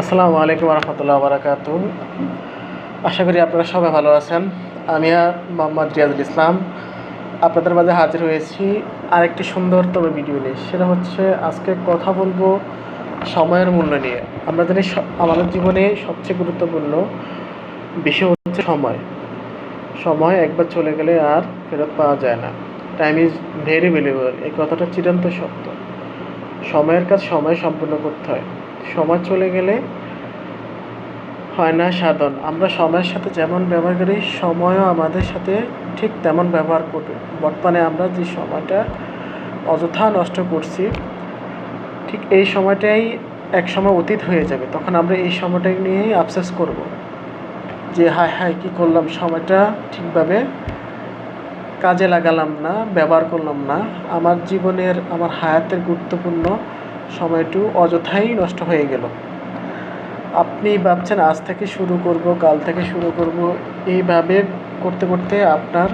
আসসালামু আলাইকুম রহমতুল্লাহ বারাকাতু। আশা করি আপনারা সবাই ভালো আছেন। আমি মোহাম্মদ রিয়াজুল ইসলাম আপনাদের মাঝে হাজির হয়েছি আরেকটি সুন্দরতম ভিডিও নিয়ে। সেটা হচ্ছে আজকে কথা বলবো সময়ের মূল্য নিয়ে। আমরা জানি আমাদের জীবনে সবচেয়ে গুরুত্বপূর্ণ বিষয় হচ্ছে সময়। সময় একবার চলে গেলে আর ফেরত পাওয়া যায় না। টাইম ইজ ভেরি ভ্যালুয়েবল, এই কথাটা চিরন্ত সত্য। সময়ের কাজ সময় সম্পূর্ণ করতে হয়। সময় চলে গেলে হয় না সাধন। আমরা সময়ের সাথে যেমন ব্যবহার করি, সময়ও আমাদের সাথে ঠিক তেমন ব্যবহার করবে। বর্তমানে আমরা যে সময়টা অযথা নষ্ট করছি, ঠিক এই সময়টাই এক সময় অতীত হয়ে যাবে। তখন আমরা এই সময়টাকে নিয়েই আফসোস করব যে হায় হায় কী করলাম, সময়টা ঠিকভাবে কাজে লাগালাম না, ব্যবহার করলাম না। আমার জীবনের, আমার হায়াতের গুরুত্বপূর্ণ সময়টু অযথাই নষ্ট হয়ে গেল। আপনি ভাবছেন আজ থেকে শুরু করব, কাল থেকে শুরু করব, এইভাবে করতে করতে আপনার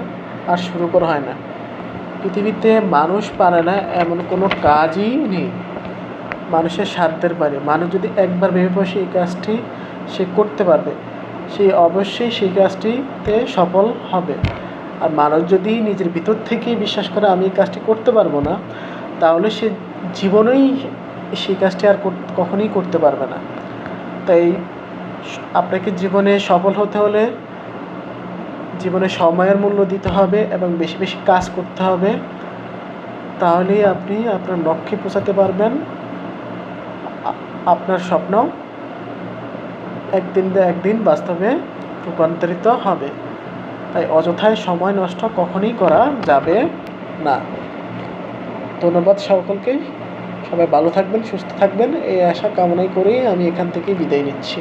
আর শুরু করা হয় না। পৃথিবীতে মানুষ পারে না এমন কোনো কাজই নেই মানুষের সাধ্যের বাইরে। মানুষ যদি একবার ভেবে বসে এই কাজটি সে করতে পারবে, সে অবশ্যই সেই কাজটিতে সফল হবে। আর মানুষ যদি নিজের ভিতর থেকেই বিশ্বাস করে আমি এই কাজটি করতে পারবো না, তাহলে সে জীবনেই সেই কাজটি আর কখনোই করতে পারবে না। তাই আপনাকে জীবনে সফল হতে হলে জীবনে সময়ের মূল্য দিতে হবে এবং বেশি বেশি কাজ করতে হবে। তাহলেই আপনি আপনার লক্ষ্যে পৌঁছাতে পারবেন। আপনার স্বপ্ন একদিন বাস্তবে রূপান্তরিত হবে। তাই অযথায় সময় নষ্ট কখনোই করা যাবে না। ধন্যবাদ সকলকে। সবাই ভালো থাকবেন, সুস্থ থাকবেন, এই আশা কামনাই করেই আমি এখান থেকে বিদায় নিচ্ছি।